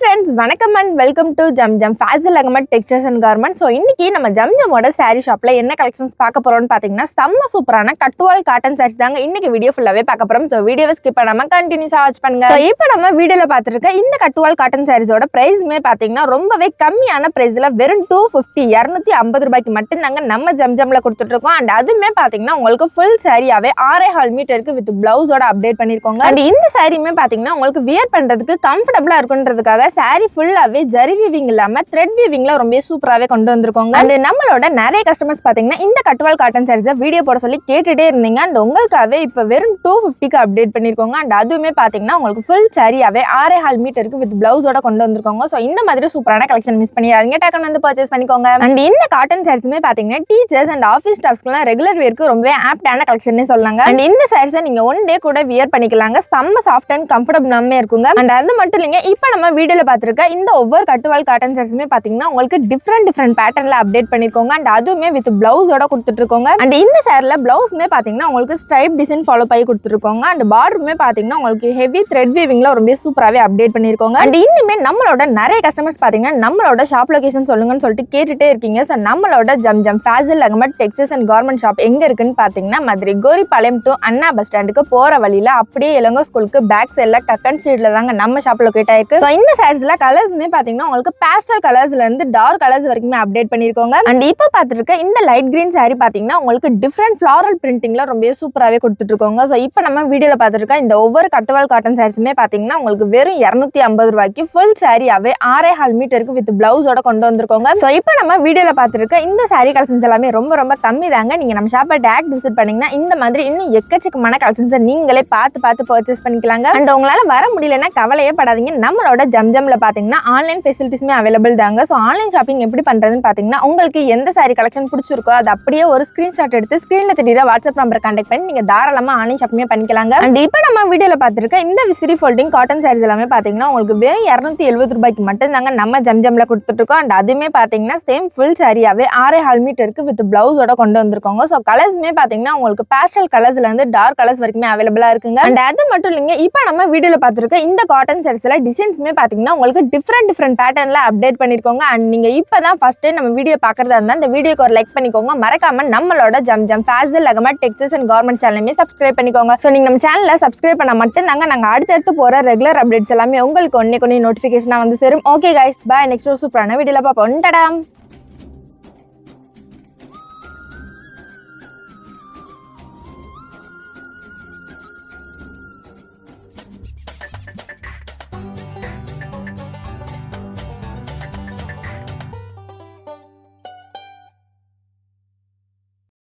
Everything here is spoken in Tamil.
friends, வணக்கம் and welcome to Zamzam fashion Ahmad textiles and garments. So இன்னைக்கு நம்ம ஜம்ஜமோட சாரீ ஷாப்ல என்ன கலெக்ஷன்ஸ் பார்க்க போறோம்னு பார்த்தீங்கன்னா செம்ம சூப்பரான கட்டுவால் காட்டன் சாரீஸ் தாங்க இன்னைக்கு வீடியோ ஃபுல்லாவே பார்க்க போறோம். ஸோ வீடியோவை ஸ்கிப் பண்ணாம கண்டினியூஸா வாட்ச் பண்ணுங்க. ஸோ இப்போ நம்ம வீடியோல பார்த்துருக்க இந்த கட்டுவால் காட்டன் சாரீஸோட பிரைஸ்மே பார்த்தீங்கன்னா ரொம்பவே கம்மியான பிரைஸ்ல வெறும் 250 ரூபாய்க்கு மட்டும் தாங்க நம்ம ஜம்ஜம்ல கொடுத்துட்டு இருக்கோம். அண்ட் அதுவுமே பார்த்தீங்கன்னா உங்களுக்கு ஃபுல் சாரியாவே 6.5 மீட்டருக்கு வித் பிளவுஸோட அப்டேட் பண்ணிருக்கோங்க. அண்ட் இந்த சாரியுமே பார்த்தீங்கன்னா உங்களுக்கு வியர் பண்றதுக்கு கம்ஃபர்டபுளா இருக்குன்றதுக்காக சாரி ஃபுல்லாவே ஜரி வீவிங் இல்லாம த்ரெட் வீவிங்ல ரொம்ப சூப்பராவே கொண்டு வந்திருக்கோங்க. அண்ட் நம்மளோட நிறைய கஸ்டமர்ஸ் பாத்தீங்கன்னா இந்த கட்டுவால் காட்டன் சாரீஸை வீடியோ போட சொல்லி கேட்டுட்டே இருந்தீங்க. அண்ட் உங்களுக்காகவே இப்ப வெறும் 250க்கு அப்டேட் பண்ணிருக்கோங்க. அண்ட் அதுவுமே பாத்தீங்கன்னா உங்களுக்கு ஃபுல் சாரியாவே 6.5 மீட்டருக்கு வித் பிளவுஸோட கொண்டு வந்திருக்கோங்க. ஸோ இந்த மாதிரி சூப்பரான கலெக்ஷன் மிஸ் பண்ணியாதீங்க, டக்குன்னு வந்து பர்ச்சேஸ் பண்ணிக்கோங்க. அண்ட் இந்த காட்டன் சாரீஸுமே பாத்தீங்கன்னா டீச்சர்ஸ் அண்ட் ஆஃபீஸ் ஸ்டாஃப்ஸ்க்குலாம் ரெகுலர் வேர்க்கு ரொம்பவே ஆப்டான கலெக்ஷன் சொல்லலாங்க. அண்ட் இந்த சாரீஸை நீங்க ஒன் டே கூட வியர் பண்ணிக்கலாங்க. செம்ம சாஃப்ட் அண்ட் கம்ஃபர்டபுளாமே இருக்குங்க. அண்ட் அது மட்டும் இல்லைங்க, இப்போ நம்ம வீடியோல பார்த்துருக்க இந்த ஒவ்வொரு கட்டுவால் காட்டன் சாரீஸுமே பாத்தீங்கன்னா உங்களுக்கு டிஃப்ரெண்ட் பேட்டர்ன்ல அப்டேட் பண்ணிருக்கோங்க. அண்ட் அதுவுமே வித் பிளவுஸோட கொடுத்துருக்கோங்க. அண்ட் இந்த சாரில பிளவுஸ்மே பாத்தீங்கன்னா உங்களுக்கு ஸ்ட்ரைப் டிசைன் ஃபாலோ பண்ணி கொடுத்துருக்கோங்க. அண்ட் பார்டருமே பாத்தீங்கன்னா உங்களுக்கு ஹெவி த்ரெட் வீவிங்ல ரொம்ப சூப்பராகவே அப்டேட் பண்ணிருக்கோங்க. அண்ட் இன்னுமே நம்மளோட நிறைய கஸ்டமர்ஸ் பாத்தீங்கன்னா நம்மளோட ஷாப் லொகேஷன் சொல்லுங்கன்னு சொல்லிட்டு கேட்டுட்டே இருக்கீங்க. ஸோ நம்மளோட Zamzam fashion Ahmad textiles and garment shop எங்க இருக்குன்னு பாத்தீங்கன்னா மதுரை கோரிப்பாளையம் டு அண்ணா பஸ் ஸ்டாண்டுக்கு போற வழியில அப்படியே இளங்கோ ஸ்கூலுக்கு பேக் சைட்ல கக்கன் ஸ்ட்ரீட்ல தாங்க நம்ம ஷாப் லொகேட் ஆயிருக்கு. ஸோ இந்த சாரீஸ்ல கலர்ஸ்மே பாத்தீங்கன்னா உங்களுக்கு பேஸ்டல் கலர்ஸ்ல இருந்து டார்க் கலர்ஸ் வரைக்கும் அப்டேட் பண்ணிருக்கோங்க. அண்ட் இப்போ பார்த்துருக்க இந்த லைட் கிரீன் சாரி பாத்தீங்கன்னா உங்களுக்கு டிஃப்ரெண்ட் ஃபிளாரல் பிரிண்டிங்ல ரொம்ப சூப்பராகவே கொடுத்துட்டு இருக்கோங்க. ஸோ இப்போ நம்ம வீடியோல பார்த்துருக்க இந்த ஒவ்வொரு கட்டுவால் காட்டன் சாரீஸுமே பாத்தீங்கன்னா உங்களுக்கு வெறும் 250 ரூபாய்க்கு ஃபுல் சாரியாவே 6.5 மீட்டருக்கு வித் பிளவுஸோட கொண்டு வந்திருக்கோங்க. ஸோ இப்போ நம்ம வீடியோல பார்த்துருக்க இந்த சாரி கலெக்ஷன்ஸ் எல்லாமே ரொம்ப கம்மி தாங்க. நீங்க நம்ம ஷாப்பை டேரக்ட் விசிட் பண்ணீங்கன்னா இந்த மாதிரி இன்னும் எக்கச்சக்கமான கலெக்ஷன்ஸை நீங்களே பார்த்து பர்ச்சேஸ் பண்ணிக்கலாங்க. அண்ட் உங்களால வர முடியலன்னா கவலையே படாதீங்க, நம்மளோட ஜம்ஜம்ல பாத்தீங்கன்னா ஆன்லைன் ஃபெசிலிட்டிஸ்மே அவைலபிள் தாங்க. ஸோ ஆன்லைன் ஷாப்பிங் எப்படி பண்றதுன்னு பாத்தீங்கன்னா உங்களுக்கு எந்த சாரி கலெக்ஷன் பிடிச்சிருக்கோ அது அப்படியே ஒரு ஸ்கிரீன்ஷாட் எடுத்து ஸ்கிரீன்ல தெரியுற வாட்ஸ்அப் நம்பரை கான்டாக்ட் பண்ணி நீங்க தாராளமா ஆன்லைன் ஷாப்பிங்கே பண்ணிக்கலாங்க. அண்ட் இப்போ நம்ம வீடியோல பார்த்துருக்க இந்த விசிறி ஃபோல்டிங் காட்டன் சாரீஸ் எல்லாமே பாத்தீங்கன்னா உங்களுக்கு வெறும் 270 ரூபாய்க்கு மட்டும் தாங்க நம்ம ஜம்ஜம்ல கொடுத்துட்டு இருக்கோம். அண்ட் அதுமே பாத்தீங்கன்னா சேம் ஃபுல் சாரியாவே 6.5 மீட்டருக்கு வித் பிளவுஸோட கொண்டு வந்திருக்கோங்க. ஸோ கலர்ஸ்மே பாத்தீங்கன்னா உங்களுக்கு பேஸ்டல் கலர்ஸ்ல இருந்து டார்க் கலர்ஸ் வரைக்குமே அவைலபிளா இருக்குங்க. அண்ட் அது மட்டும் இல்லைங்க, இப்போ நம்ம வீடியோல பார்த்துருக்க இந்த காட்டன் சாரீஸ்ல டிசைன்ஸ்மே பாத்தீங்கன்னா உங்களுக்கு டிஃப்ரெண்ட் பேட்டர்ன்ல அப்டேட் பண்ணிருக்கோங்க. அண்ட் நீங்க இப்பதான் ஃபர்ஸ்ட் நம்ம வீடியோ பாக்குறதா இருந்தா இந்த வீடியோக்கு ஒரு லைக் பண்ணிக்கோங்க. மறக்காம நம்மளோட Zamzam fashion Ahmad textiles and garment சேனலுமே சப்ஸ்கிரைப் பண்ணிக்கோங்க. ஸோ நீங்க நம்ம சேனலை சப்ஸ்கிரைப் பண்ணா மட்டும் தாங்க நாங்க அடுத்தடுத்து போற ரெகுலர் அப்டேட்ஸ் எல்லாமே உங்களுக்கு ஒன்னே நோட்டிபிகேஷனா வந்து சேரும். ஓகே கைஸ், பாய். நெக்ஸ்ட் ஒரு சூப்பரான வீடியோல பார்ப்போம். டடாம்.